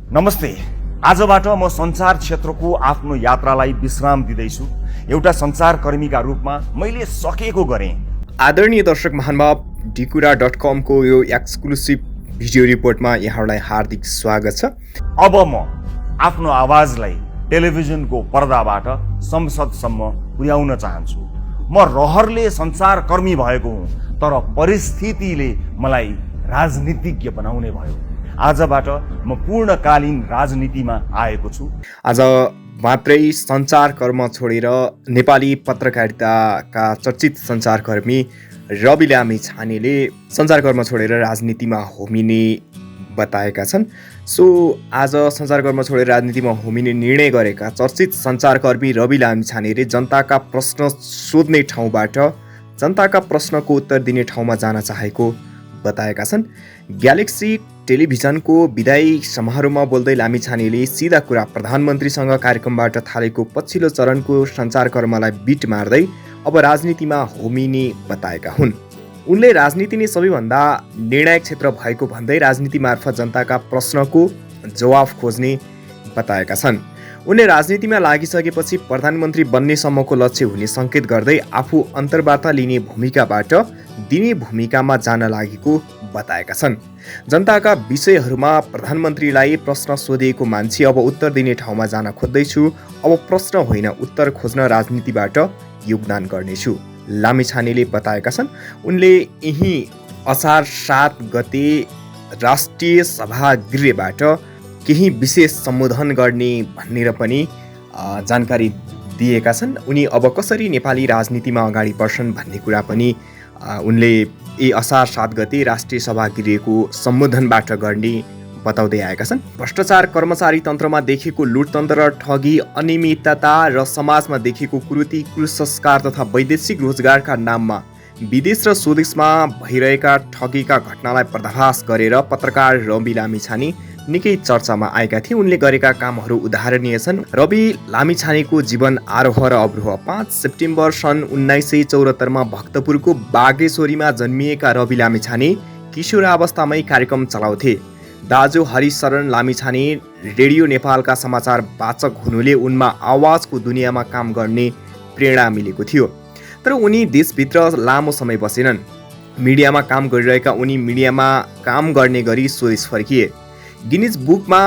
नमस्ते। आजबाट म सञ्चार क्षेत्रको आफ्नो यात्रालाई विश्राम दिँदैछु। एउटा सञ्चारकर्मीका रूपमा मैले सकेको गरेँ। आदरणीय दर्शक महानुभाव, डिकुरा.com को यो एक्सक्लुसिभ भिडियो रिपोर्टमा यहाँहरूलाई हार्दिक स्वागत छ। अब म आफ्नो आवाजलाई टेलिभिजनको पर्दाबाट संसदसम्म पुर्याउन चाहन्छु। म रहरले सञ्चारकर्मी भएको हुँ, तर परिस्थितिले मलाई राजनीतिज्ञ बनाउने भयो। आजबाट म पूर्णकालीन राजनीतिमा आएको छु। आज मात्रै सञ्चारकर्म छोडेर नेपाली पत्रकारिताका चर्चित सञ्चारकर्मी रवि लामिछानेले सञ्चारकर्म छोडेर राजनीतिमा होमिने बताएका छन्। आज सञ्चारकर्म छोडेर राजनीतिमा होमिने निर्णय गरेका चर्चित सञ्चारकर्मी रवि लामिछानेले जनताका प्रश्न सोध्ने ठाउँबाट जनताका प्रश्नको उत्तर दिने ठाउँमा जान चाहेको बताएका छन्। ग्यालेक्सी टेलिभिजनको विदाई समारोहमा बोल्दै लामिछानेले सिधा कुरा प्रधानमन्त्रीसँग कार्यक्रमबाट थालेको पछिल्लो चरणको सञ्चारकर्मलाई बिट मार्दै अब राजनीतिमा होमिने बताएका हुन्। उनले राजनीति नै सबैभन्दा निर्णायक क्षेत्र भएको भन्दै राजनीति मार्फत जनताका प्रश्नको जवाफ खोज्ने बताएका छन्। उनले राजनीतिमा लागिसकेपछि प्रधानमन्त्री बन्नेसम्मको लक्ष्य हुने सङ्केत गर्दै आफू अन्तर्वार्ता लिने भूमिकाबाट दिने भूमिकामा जान लागेको बताएका छन्। जनताका विषयहरूमा प्रधानमन्त्रीलाई प्रश्न सोधिएको मान्छे अब उत्तर दिने ठाउँमा जान खोज्दैछु। अब प्रश्न होइन, उत्तर खोज्न राजनीतिबाट योगदान गर्नेछु, लामिछानेले बताएका छन्। उनले यही असार 7 गते राष्ट्रिय सभागृहबाट केही विशेष सम्बोधन गर्ने भनेर पनि जानकारी दिएका छन्। उनी अब कसरी नेपाली राजनीतिमा अगाडि बढ्छन् भन्ने कुरा पनि उनले असार 7 गते राष्ट्रिय सभागृहको सम्बोधनबाट गर्ने बताउँदै आएका छन्। भ्रष्टाचार, कर्मचारी तन्त्रमा देखेको लुटतन्त्र र ठगी, अनियमितता र समाजमा देखेको कुरीति, कुसंस्कार तथा वैदेशिक रोजगारका नाममा विदेश र स्वदेशमा भइरहेका ठगीका घटनालाई पर्दाफास गरेर पत्रकार रवि लामिछाने निकै चर्चामा आएका थिए। उनले गरेका कामहरू उदाहरणीय छन्। रवि लामिछानेको जीवन आरोह र अवरोह। 5 सेप्टेम्बर सन् 1974 मा भक्तपुरको बागेश्वरीमा जन्मिएका रवि लामिछाने किशोरावस्थामै कार्यक्रम चलाउँथे। दाजु हरिशरण लामिछाने रेडियो नेपालका समाचार वाचक हुनुले उनमा आवाजको दुनियाँमा काम गर्ने प्रेरणा मिलेको थियो। तर उनी देशभित्र लामो समय बसेनन्। मिडियामा काम गरिरहेका उनी मिडियामा काम गर्ने गरी स्वदेश फर्किए। गिनिज बुकमा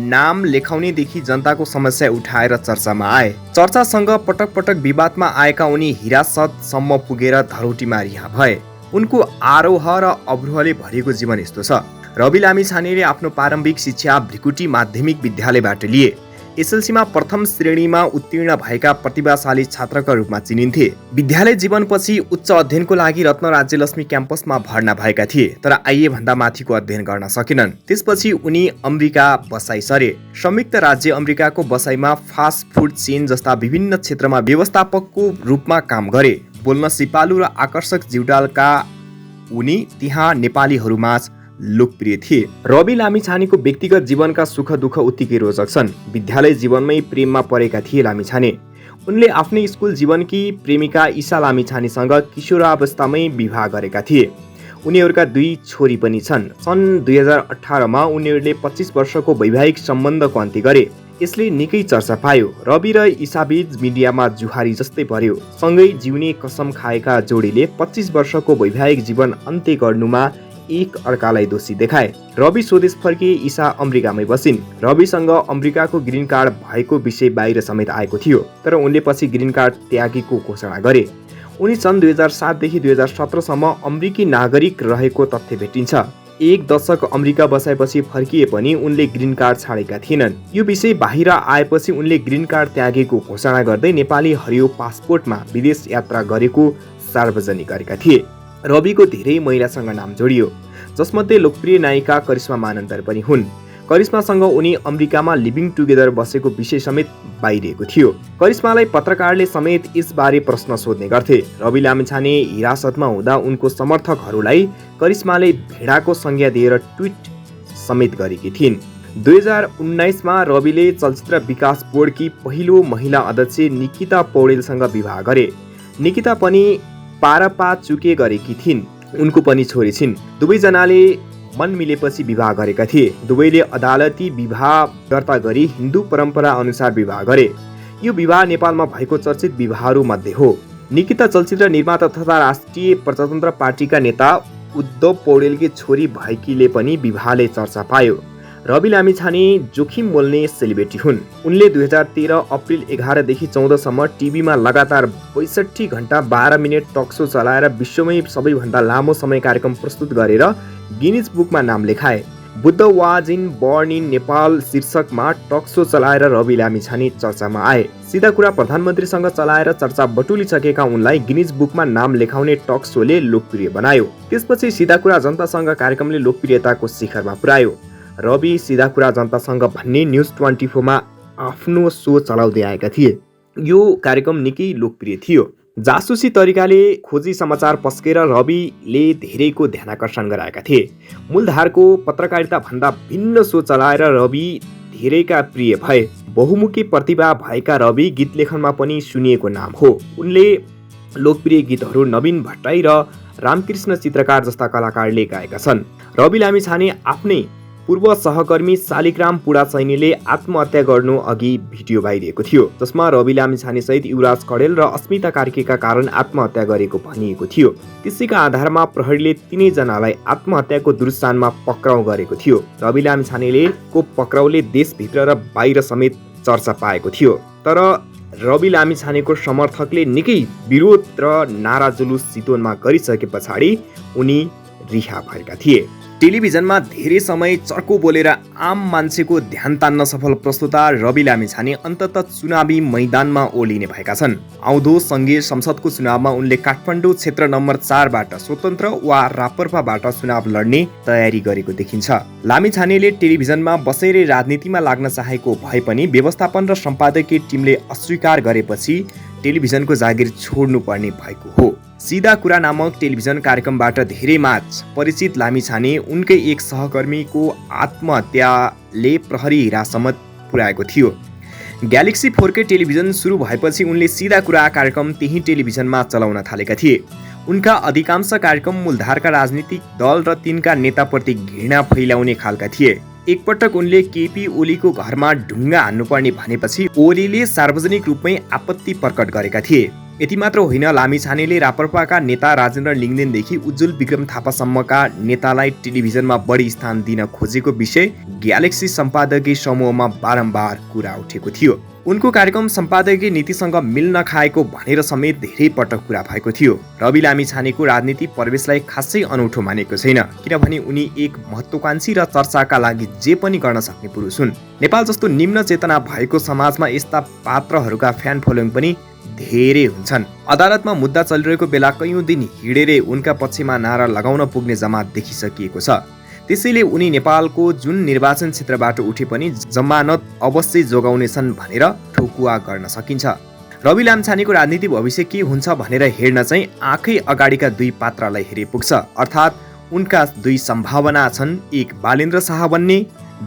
नाम लेखाउनेदेखि जनताको समस्या उठाएर चर्चामा आए। चर्चासँग पटक पटक विवादमा आएका उनी हिरासतसम्म पुगेर धरौटीमा रिहा भए। उनको आरोह र अवरोहले भरिएको जीवन यस्तो छ। रवि लामिछानेले आफ्नो प्रारम्भिक शिक्षा भृकुटी माध्यमिक विद्यालयबाट लिए। एसएलसीमा प्रथम श्रेणीमा उत्तीर्ण भएका प्रतिभाशाली छात्रका रूपमा चिनिन्थे। विद्यालय जीवनपछि उच्च अध्ययनको लागि रत्न राज्यलक्ष्मी क्याम्पसमा भर्ना भएका थिए, तर आइए भन्दा माथिको अध्ययन गर्न सकेनन्। त्यसपछि उनी अमेरिका बसाइ सरे। संयुक्त राज्य अमेरिकाको बसाइमा फास्ट फुड चेन जस्ता विभिन्न क्षेत्रमा व्यवस्थापकको रूपमा काम गरे। बोल्न सिपालु र आकर्षक जिउडालका उनी त्यहाँ नेपालीहरूमा लोकप्रिय थिए। रवि लामिछानेको व्यक्तिगत जीवनका सुख दुःख उत्तिकै रोचक छन्। विद्यालय जीवनमै प्रेममा परेका थिए लामिछाने। उनले आफ्नै स्कुल जीवनकी प्रेमिका ईशा लामिछानेसँग किशोरावस्थामै विवाह गरेका थिए। उनीहरूका 2 छोरी पनि छन्। सन् 2018 मा उनीहरूले 25 वर्षको वैवाहिक सम्बन्धको अन्त्य गरे। यसले निकै चर्चा पायो। रवि र ईशाबीच मिडियामा जुहारी जस्तै पर्यो। सँगै जिउने कसम खाएका जोडीले 25 वर्षको वैवाहिक जीवन अन्त्य गर्नुमा एक अर्कालाई दोषी देखाए। रवि स्वदेश फर्किए, ईशा अमेरिकामै बसिन्। रविसँग अमेरिकाको ग्रिन कार्ड भएको विषय बाहिर समेत आएको थियो, तर उनले पछि ग्रिन कार्ड त्यागेको घोषणा गरे। उनी सन् 2007 देखि 2017 सम्म अमेरिकी नागरिक रहेको तथ्य भेटिन्छ। 1 दशक अमेरिका बसाएपछि फर्किए पनि उनले ग्रिन कार्ड छाडेका थिएनन्। यो विषय बाहिर आएपछि उनले ग्रिन कार्ड त्यागेको घोषणा गर्दै नेपाली हरियो पासपोर्टमा विदेश यात्रा गरेको सार्वजनिक गरेका थिए। रविको धेरै महिलासँग नाम जोडियो, जसमध्ये लोकप्रिय नायिका करिश्मा मानन्दर पनि हुन्। करिश्मासँग उनी अमेरिकामा लिभिङ टुगेदर बसेको विषय समेत बाहिरिएको थियो। करिश्मालाई पत्रकारले समेत यसबारे प्रश्न सोध्ने गर्थे। रवि लामिछाने हिरासतमा हुँदा उनको समर्थकहरूलाई करिश्माले भेडाको संज्ञा दिएर ट्विट समेत गरेकी थिइन्। 2019 मा रविले चलचित्र विकास बोर्डकी पहिलो महिला अध्यक्ष निकिता पौडेलसँग विवाह गरे। निकिता पनि पारपा चुके गरेकी थिइन्। उनको पनि छोरी छिन्। दुवैजनाले मन मिलेपछि विवाह गरेका थिए। दुवैले अदालती विवाह दर्ता गरी हिन्दू परम्परा अनुसार विवाह गरे। यो विवाह नेपालमा भएको चर्चित विवाहहरू मध्ये हो। निकिता चलचित्र निर्माता तथा राष्ट्रिय प्रजातन्त्र पार्टीका नेता उद्धव पौडेलकी छोरी भएकीले पनि विवाहले चर्चा पायो। रवि लामिछाने जोखिम मोल्ने सेलिब्रेटी हुन्। उनले 2013 अप्रिल 11 देखि 14 सम्म टिभीमा लगातार 62 घण्टा 12 मिनट टक सो चलाएर विश्वमै सबैभन्दा लामो समय कार्यक्रम प्रस्तुत गरेर गिनिज बुकमा नाम लेखाए। Buddha was in born in Nepal शीर्षकमा टक सो चलाएर रवि लामिछाने चर्चामा आए। सिधा कुरा प्रधानमन्त्रीसँग चलाएर चर्चा बटुलिसकेका उनलाई गिनिज बुकमा नाम लेखाउने टक सोले लोकप्रिय बनायो। त्यसपछि सिधा कुरा जनतासँग कार्यक्रमले लोकप्रियताको शिखरमा पुर्यायो। रवि सिधा कुरा जनतासँग भन्ने न्युज 24 मा आफ्नो सो चलाउँदै आएका थिए। यो कार्यक्रम निकै लोकप्रिय थियो। जासुसी तरिकाले खोजी समाचार पस्केर रविले धेरैको ध्यानाकर्षण गराएका थिए। मूलधारको पत्रकारिता भन्दा भिन्न सो चलाएर रवि धेरैका प्रिय भए। बहुमुखी प्रतिभा भएका रवि गीत लेखनमा पनि सुनिएको नाम हो। उनले लोकप्रिय गीतहरू नवीन भट्टराई र रामकृष्ण चित्रकार जस्ता कलाकारले गाएका छन्। रवि लामिछाने आफ्नै पूर्व सहकर्मी शालिग्राम पुडाचैनीले आत्महत्या गर्नु अघि भिडियो बाहिरिएको थियो, जसमा रवि लामिछाने सहित युवराज कडेल र अस्मिता कार्कीका कारण आत्महत्या गरेको भनिएको थियो। त्यसैका आधारमा प्रहरीले तिनैजनालाई आत्महत्याको दुरुस्तानमा पक्राउ गरेको थियो। रवि लामिछानेले को पक्राउले देशभित्र र बाहिर समेत चर्चा पाएको थियो। तर रवि लामिछानेको समर्थकले निकै विरोध र नारा जुलुस चितवनमा गरिसके पछाडि उनी रिहा भएका थिए। टेलिभिजनमा धेरै समय चर्को बोलेर आम मान्छेको ध्यान तान्न सफल प्रस्तुता रवि लामिछाने अन्ततः चुनावी मैदानमा ओर्लिने भएका छन्। आउँदो सङ्घीय संसदको चुनावमा उनले काठमाडौँ क्षेत्र नम्बर 4 बाट स्वतन्त्र वा रापरपाबाट चुनाव लड्ने तयारी गरेको देखिन्छ। लामिछानेले टेलिभिजनमा बसेरै राजनीतिमा लाग्न चाहेको भए पनि व्यवस्थापन र सम्पादकीय टिमले अस्वीकार गरेपछि टेलिभिजनको जागिर छोड्नु पर्ने भएको हो। सिधा कुरा नामक टेलिभिजन कार्यक्रमबाट धेरै माझ परिचित लामिछाने उनकै एक सहकर्मीको आत्महत्याले प्रहरी हिरासतमा पुर्याएको थियो। ग्यालेक्सी 4K टेलिभिजन सुरु भएपछि उनले सिधा कुरा कार्यक्रम त्यही टेलिभिजनमा चलाउन थालेका थिए। उनका अधिकांश कार्यक्रम मूलधारका राजनीतिक दल र तिनका नेताप्रति घृणा फैलाउने खालका थिए। एकपटक उनले केपी ओलीको घरमा ढुङ्गा हान्नुपर्ने भनेपछि ओलीले सार्वजनिक रूपमै आपत्ति प्रकट गरेका थिए। यति मात्र होइन, लामिछानेले रापरपाका नेता राजेन्द्र लिङदेनदेखि उज्जवल विक्रम थापासम्मका नेतालाई टेलिभिजनमा बढी स्थान दिन खोजेको विषय ग्यालेक्सी सम्पादकीय समूहमा बारम्बार कुरा उठेको थियो। उनको कार्यक्रम सम्पादकीय नीतिसँग मिल्न खाएको भनेर समेत धेरै पटक कुरा भएको थियो। रवि लामिछानेको राजनीति प्रवेशलाई खासै अनौठो मानेको छैन, किनभने उनी एक महत्त्वाकांक्षी र चर्चाका लागि जे पनि गर्न सक्ने पुरुष हुन्। नेपाल जस्तो निम्न चेतना भएको समाजमा यस्ता पात्रहरूका फ्यान फलोइङ पनि धेरै हुन्छन्। अदालतमा मुद्दा चलिरहेको बेला कैयौं दिन हिँडेरै उनका पक्षमा नारा लगाउन पुग्ने जमात देखिसकिएको छ। त्यसैले उनी नेपालको जुन निर्वाचन क्षेत्रबाट उठे पनि जमानत अवश्य जोगाउनेछन् भनेर ठोकुवा गर्न सकिन्छ। रवि लामिछानेको राजनीति भविष्य के हुन्छ भनेर हेर्न चाहिँ आँखै अगाडिका दुई पात्रलाई हेरे पुग्छ। अर्थात् उनका दुई सम्भावना छन्, एक बालेन्द्र शाह बन्ने,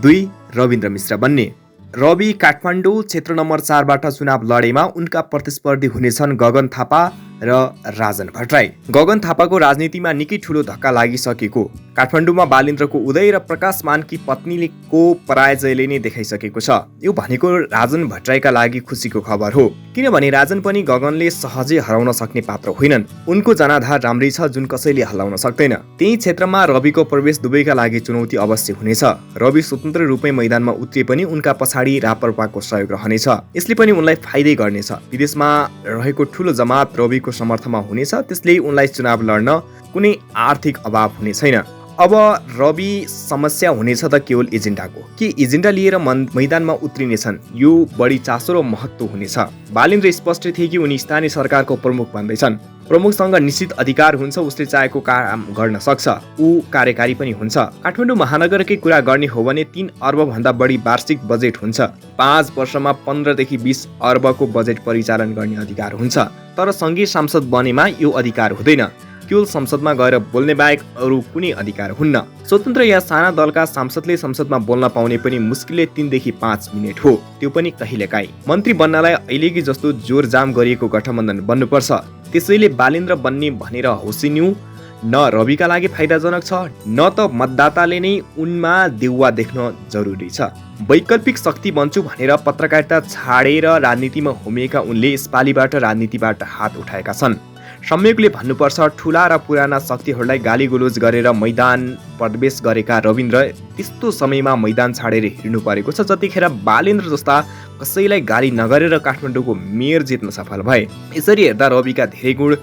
दुई रविन्द्र मिश्र बन्ने। रवि काठमाडौँ क्षेत्र नम्बर 4 बाट चुनाव लडेमा उनका प्रतिस्पर्धी हुनेछन् गगन थापा र राजन भट्टराई। गगन थापाको राजनीतिमा निकै ठुलो धक्का लागिसकेको, काठमाडौँमा बालेन्द्रको उदय र प्रकाश मानकी पत्नीको पराजयले नै देखाइसकेको छ। यो भनेको राजन भट्टराईका लागि खुसीको खबर हो, किनभने राजन पनि गगनले सहजै हराउन सक्ने पात्र होइनन्। उनको जनाधार राम्रै छ जुन कसैले हल्लाउन सक्दैन। त्यही क्षेत्रमा रविको प्रवेश दुवैका लागि चुनौती अवश्य हुनेछ। रवि स्वतन्त्र रूपमै मैदानमा उत्रिए पनि उनका पछाडि रापरपाको सहयोग रहनेछ। यसले पनि उनलाई फाइदै गर्नेछ। विदेशमा रहेको ठुलो जमात रविको समर्थनमा हुनेछ, त्यसले उनलाई चुनाव लड्न कुनै आर्थिक अभाव हुने छैन। अब रवि समस्या हुनेछ त केवल एजेन्डाको, के एजेन्डा लिएर मैदानमा उत्रिनेछन्, यो बढी चासो र महत्त्व हुनेछ। बालेन्द्र स्पष्ट थिए कि उनी स्थानीय सरकारको प्रमुख बन्दैछन्। प्रमुखसँग निश्चित अधिकार हुन्छ, उसले चाहेको काम गर्न सक्छ, ऊ कार्यकारी पनि हुन्छ। काठमाडौँ महानगरकै कुरा गर्ने हो भने 3 अर्ब भन्दा बढी वार्षिक बजेट हुन्छ। 5 वर्षमा 15 देखि 20 अर्बको बजेट परिचालन गर्ने अधिकार हुन्छ। तर सङ्घीय सांसद बनेमा यो अधिकार हुँदैन। केवल संसदमा गएर बोल्ने बाहेक अरू कुनै अधिकार हुन्न। स्वतन्त्र या साना दलका सांसदले संसदमा बोल्न पाउने पनि मुस्किलले 3 देखि 5 मिनेट हो, त्यो पनि कहिलेकाहीँ। मन्त्री बन्नलाई अहिलेकी जस्तो जोरजाम गरिएको गठबन्धन बन्नुपर्छ। त्यसैले बालेन्द्र बन्ने भनेर होसिन्यू न रविका लागि फाइदाजनक छ न त मतदाताले नै उनमा देउवा देख्न जरुरी छ। वैकल्पिक शक्ति बन्छु भनेर पत्रकारिता छाडेर राजनीतिमा होमिएका उनले यसपालिबाट राजनीतिबाट हात उठाएका छन्। संयोगले भन्नुपर्छ, ठुला र पुराना शक्तिहरूलाई गालीगुलोज गरेर मैदान प्रवेश गरेका रविन्द्र त्यस्तो समयमा मैदान छाडेर हिँड्नु परेको छ जतिखेर बालेन्द्र जस्ता कसैलाई गाली नगरेर काठमाडौँको मेयर जित्न सफल भए। यसरी हेर्दा रविका धेरै गुण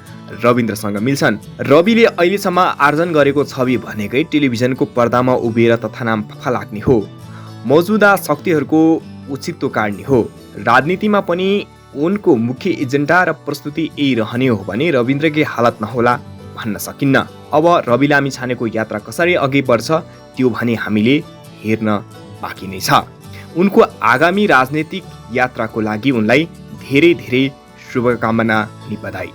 रविन्द्रसँग मिल्छन्। रविले अहिलेसम्म आर्जन गरेको छवि भनेकै टेलिभिजनको पर्दामा उभिएर तथानाम फफा लाग्ने हो, मौजुदा शक्तिहरूको औचित्य काट्ने हो। राजनीतिमा पनि उनको मुख्य एजेन्डा र प्रस्तुति यही रहने हो भने रविन्द्रकै हालत नहोला भन्न सकिन्न। अब रवि लामिछानेको यात्रा कसरी अघि बढ्छ त्यो भने हामीले हेर्न बाँकी नै छ। उनको आगामी राजनीतिक यात्राको लागि उनलाई धेरै धेरै शुभकामना अनि बधाई।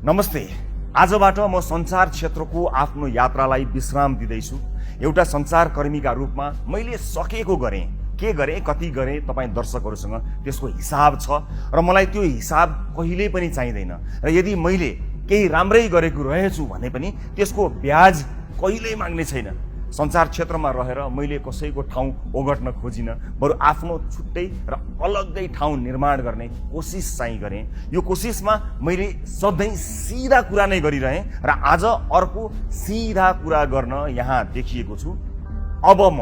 नमस्ते। आजबाट म सञ्चार क्षेत्रको आफ्नो यात्रालाई विश्राम दिँदैछु। एउटा सञ्चारकर्मीका रूपमा मैले सकेको गरेँ, के गरेँ, कति गरेँ, तपाईँ दर्शकहरूसँग त्यसको हिसाब छ र मलाई त्यो हिसाब कहिल्यै पनि चाहिँदैन। र यदि मैले केही राम्रै गरेको रहेछु भने पनि त्यसको ब्याज कहिल्यै माग्ने छैन। सञ्चार क्षेत्रमा रहेर मैले कसैको ठाउँ ओगट्न खोजिनँ, बरु आफ्नो छुट्टै र अलग्गै ठाउँ निर्माण गर्ने कोसिस चाहिँ गरेँ। यो कोसिसमा मैले सधैँ सिधा कुरा नै गरिरहेँ र आज अर्को सिधा कुरा गर्न यहाँ देखिएको छु। अब म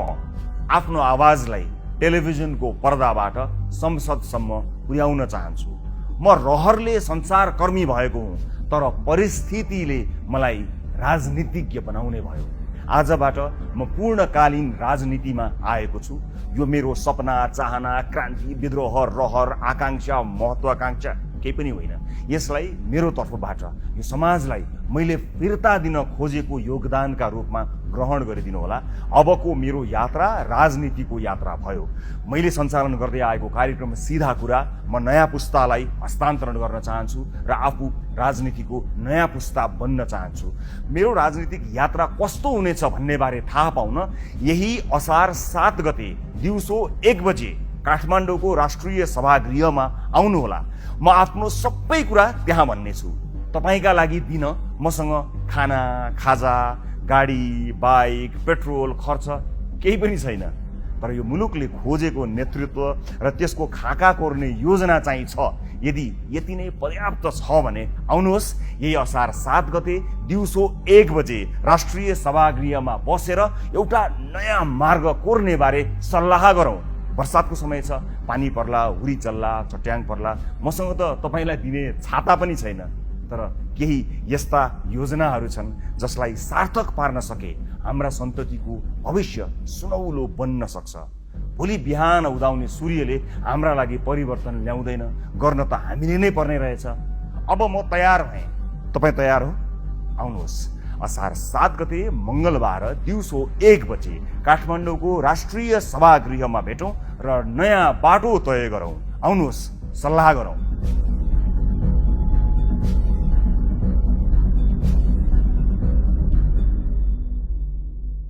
आफ्नो आवाजलाई टेलिभिजनको पर्दाबाट संसदसम्म पुर्याउन चाहन्छु। म रहरले सञ्चारकर्मी भएको हुँ, तर परिस्थितिले मलाई राजनीतिज्ञ बनाउने भयो। आजबाट म पूर्णकालीन राजनीतिमा आएको छु। यो मेरो सपना, चाहना, क्रान्ति, विद्रोह, रहर, आकांक्षा, महत्वाकांक्षा केही पनि होइन। यसलाई मेरो तर्फबाट यो समाजलाई मैले फिर्ता दिन खोजेको योगदानका रूपमा ग्रहण गरिदिनु होला। अबको मेरो यात्रा राजनीतिको यात्रा भयो। मैले सञ्चालन गर्दै आएको कार्यक्रम सिधा कुरा म नयाँ पुस्तालाई हस्तान्तरण गर्न चाहन्छु र आफू राजनीतिको नयाँ पुस्ता बन्न चाहन्छु। मेरो राजनीतिक यात्रा कस्तो हुनेछ भन्ने बारे थाहा पाउन यही असार 7 गते दिउँसो 1 बजे काठमाडौँको राष्ट्रिय सभागृहमा आउनुहोला। म आफ्नो सबै कुरा त्यहाँ भन्नेछु। तपाईँका लागि दिन मसँग खाना, खाजा, गाडी, बाइक, पेट्रोल खर्च केही पनि छैन। तर यो मुलुकले खोजेको नेतृत्व र त्यसको खाका कोर्ने योजना चाहिँ छ। यदि यति नै पर्याप्त छ भने आउनुहोस्, यही असार 7 गते दिउँसो 1 बजे राष्ट्रिय सभागृहमा बसेर एउटा नयाँ मार्ग कोर्ने बारे सल्लाह गरौँ। बर्सातको समय छ, पानी पर्ला, हुरी चल्ला, चट्याङ पर्ला। मसँग त तपाईँलाई दिने छाता पनि छैन, तर केही यस्ता योजनाहरू छन् जसलाई सार्थक पार्न सके हाम्रा सन्ततिको भविष्य सुनौलो बन्न सक्छ। भोलि बिहान उदाउने सूर्यले हाम्रा लागि परिवर्तन ल्याउँदैन, गर्न त हामीले नै पर्ने रहेछ। अब म तयार भएँ। तपाईँ तयार हो? आउनुहोस्, असार 7 गते मङ्गलबार दिउँसो 1 बजे काठमाडौँको राष्ट्रिय सभागृहमा भेटौँ र नयाँ बाटो तय गरौँ। आउनुहोस्, सल्लाह गरौँ।